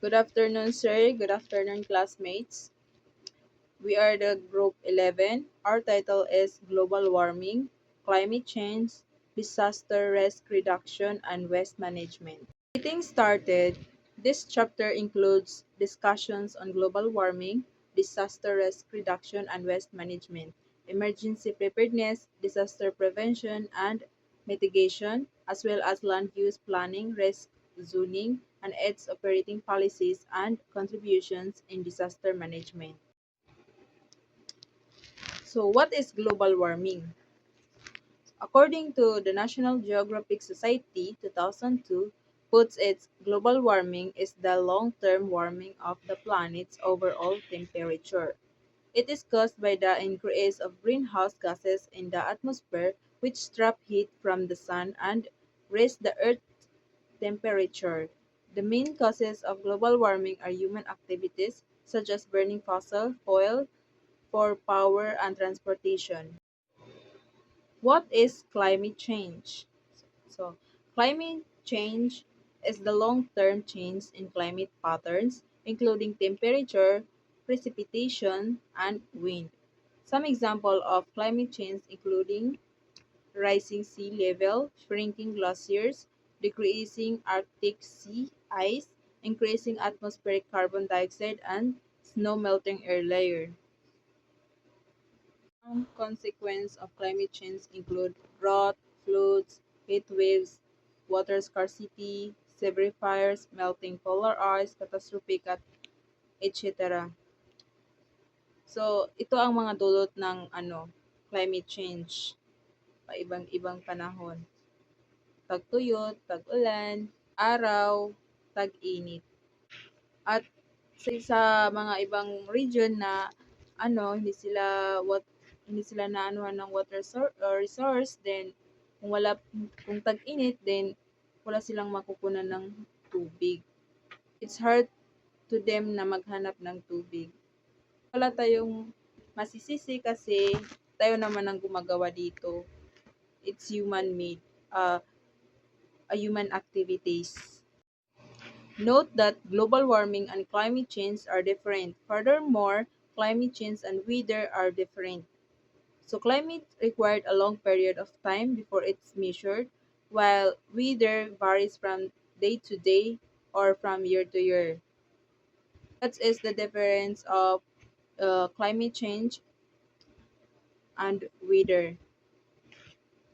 Good afternoon, sir. Good afternoon, classmates. We are the group 11. Our title is Global Warming, Climate Change, Disaster Risk Reduction, and Waste Management. Getting started, this chapter includes discussions on global warming, disaster risk reduction and waste management, emergency preparedness, disaster prevention and mitigation, as well as land use planning, risk zoning, and its operating policies and contributions in disaster management. So, what is global warming? According to the National Geographic Society 2002, puts its global warming is the long-term warming of the planet's overall temperature. It is caused by the increase of greenhouse gases in the atmosphere which trap heat from the sun and raise the earth's temperature. The main causes of global warming are human activities such as burning fossil fuel for power and transportation. What is climate change? So, climate change is the long-term change in climate patterns, including temperature, precipitation, and wind. Some example of climate change including rising sea level, shrinking glaciers, decreasing Arctic sea ice, increasing atmospheric carbon dioxide, and snow melting air layer. Some consequences of climate change include drought, floods, heat waves, water scarcity, severe fires, melting polar ice, catastrophic at etc. So, ito ang mga dulot ng climate change pa ibang-ibang panahon. Tagtuyot, tag-ulan, araw, tag-init. At sa mga ibang region na hindi sila naanuhan ng resource, then kung tag-init, then wala silang makukunan ng tubig. It's hard to them na maghanap ng tubig. Wala tayong masisisi kasi tayo naman ang gumagawa dito. It's human-made, a human activities. Note that global warming and climate change are different. Furthermore, climate change and weather are different. So climate required a long period of time before it's measured, while weather varies from day to day or from year to year. That is the difference of climate change and weather.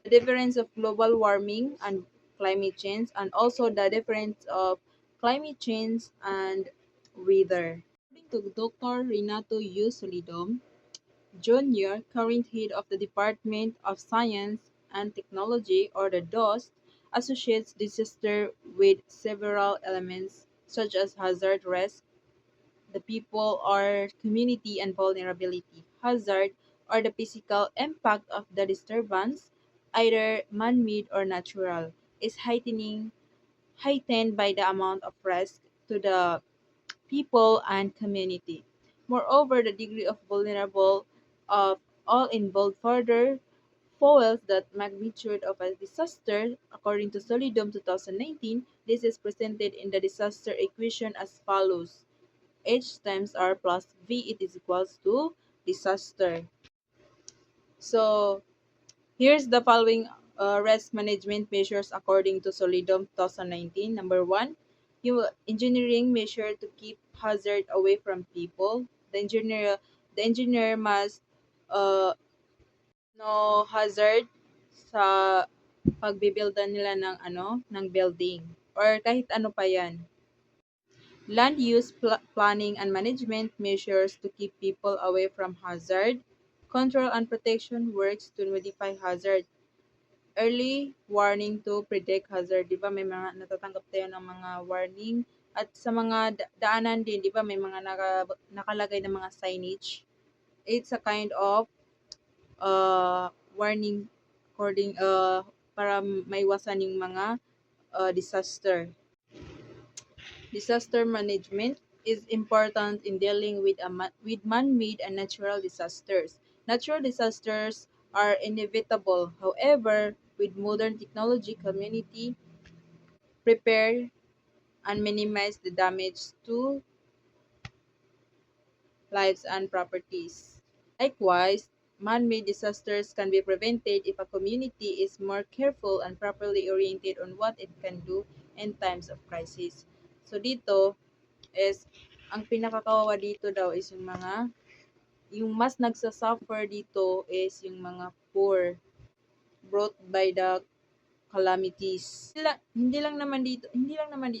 The difference of global warming and climate change, and also the difference of climate change and weather. According to Dr. Renato U. Solidum, Jr., current head of the Department of Science and Technology, or the DOST, associates disaster with several elements such as hazard risk, the people or community, and vulnerability. Hazard, or the physical impact of the disturbance, either man-made or natural, is heightened by the amount of risk to the people and community. Moreover, the degree of vulnerable of all involved further foils that magnitude of a disaster. According to Solidum 2019, this is presented in the disaster equation as follows. H times R plus V, it is equals to disaster. So, here's the following risk management measures according to Solidum 2019. Number one, engineering measure to keep hazard away from people. The engineer must uh, know hazard sa pagbibilda nila ng ng building or kahit ano pa 'yan. Land use planning and management measures to keep people away from hazard. Control and protection works to modify hazard. Early warning to predict hazard. Di ba may mga natatanggap tayo ng mga warning? At sa mga daanan din, di ba may mga nakalagay na mga signage? It's a kind of warning para maiwasan yung mga disaster. Disaster management is important in dealing with with man-made and natural disasters. Natural disasters are inevitable. However, with modern technology, community prepare and minimize the damage to lives and properties. Likewise, man-made disasters can be prevented if a community is more careful and properly oriented on what it can do in times of crisis. So dito is ang pinakakawawa dito daw is yung mas nagsasuffer dito is yung mga poor brought by the calamities. Hindi lang naman dito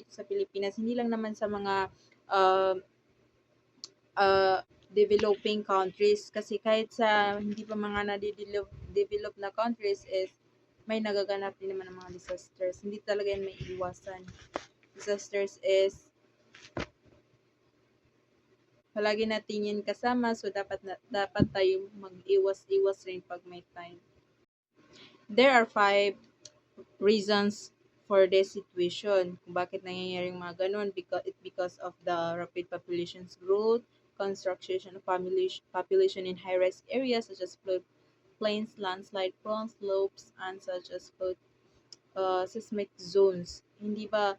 sa Pilipinas, hindi lang naman sa mga uh, uh, developing countries kasi kahit sa hindi pa mga na-develop na countries is may nagaganap din naman ng mga disasters. Hindi talaga yan may iwasan. Disasters is palagi natin yan kasama so dapat tayo mag-iwas-iwas rin pag may time. There are 5 reasons for this situation kung bakit nangyayari yung mga ganun because of the rapid population's growth, construction of population in high-rise areas such as flood plains, landslide-prone slopes, and such as seismic zones. Hindi ba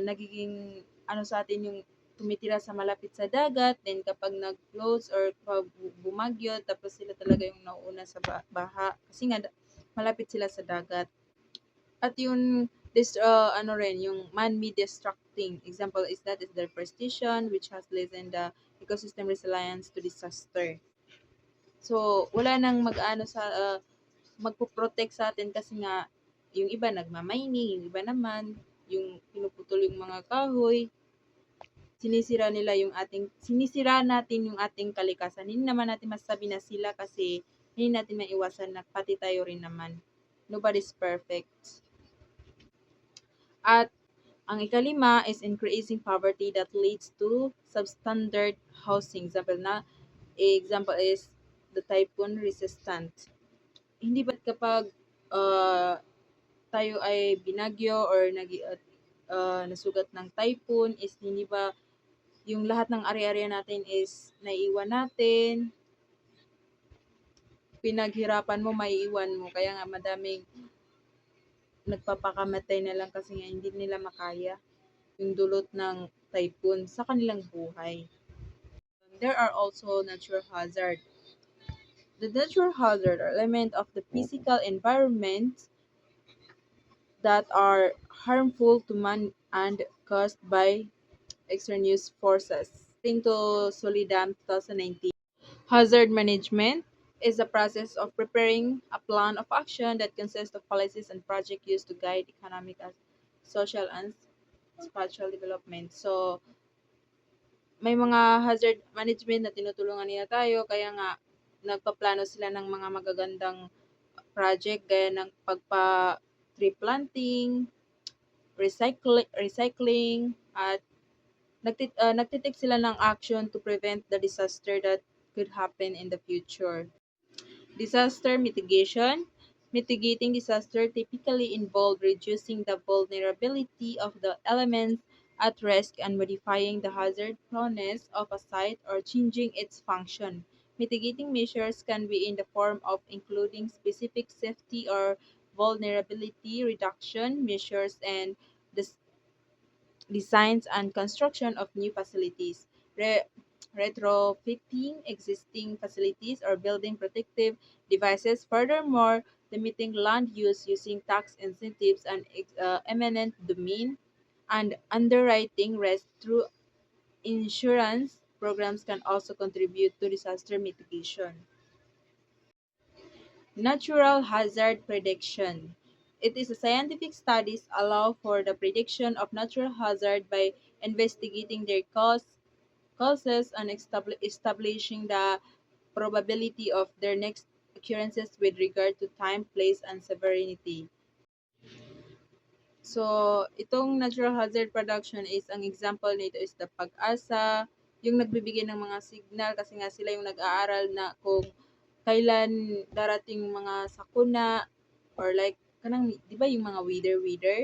nagiging ano sa atin yung tumitira sa malapit sa dagat, then kapag nag-close or pag bumagyo, tapos sila talaga yung nauuna sa baha. Kasi nga, malapit sila sa dagat. At yung ano rin, yung man-made destructing. Example is that is deforestation, which has lessened the ecosystem resilience to disaster. So, wala nang mag-ano sa magpo-protect sa atin kasi nga yung iba nagma-mining, yung iba naman yung pinuputol yung mga kahoy, sinisira natin yung ating kalikasan. Hindi naman natin masasabi na sila kasi hindi natin maiwasan na pati tayo rin naman. Nobody's perfect. At ang ikalima is increasing poverty that leads to substandard housing. Example is the typhoon resistant. Hindi ba kapag tayo ay binagyo or nasugat ng typhoon is hindi ba yung lahat ng ari-arian natin is naiiwan natin, pinaghirapan mo, maiiwan mo. Kaya nga madaming nagpapakamatay na lang kasi nga hindi nila makaya yung dulot ng typhoon sa kanilang buhay. There are also natural hazard. The natural hazard are element of the physical environment that are harmful to man and caused by extraneous forces. According to Solidam 2019, hazard management is the process of preparing a plan of action that consists of policies and projects used to guide economic, social, and spatial development. So, may mga hazard management na tinutulungan nila tayo, kaya nga nagpaplano sila ng mga magagandang project gaya ng tree planting, recycling, at nagtitake sila ng action to prevent the disaster that could happen in the future. Disaster mitigation. Mitigating disaster typically involve reducing the vulnerability of the elements at risk and modifying the hazard proneness of a site or changing its function. Mitigating measures can be in the form of including specific safety or vulnerability reduction measures and the designs and construction of new facilities, retrofitting existing facilities, or building protective devices. Furthermore, limiting land use using tax incentives and eminent domain and underwriting risk through insurance programs can also contribute to disaster mitigation. Natural hazard prediction. It is a scientific studies allow for the prediction of natural hazard by investigating their causes and establishing the probability of their next occurrences with regard to time, place, and severity. So, itong natural hazard production is, ang example nito is the Pag-asa, yung nagbibigay ng mga signal kasi nga sila yung nag-aaral na kung kailan darating yung mga sakuna or like kanang 'di ba yung mga weather,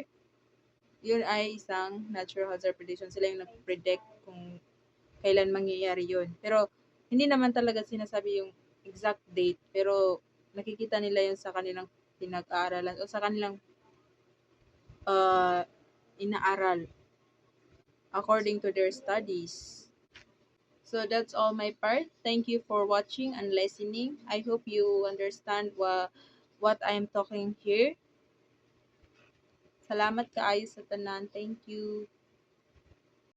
yun ay isang natural hazard prediction. Sila yung nag-predict kung kailan mangyayari yun. Pero hindi naman talaga sinasabi yung exact date, pero nakikita nila yun sa kanilang pinag-aaralan o sa kanilang uh, inaaral. according to their studies. So that's all my part. Thank you for watching and listening. I hope you understand what I am talking here. Salamat kaayo sa tanan. Thank you.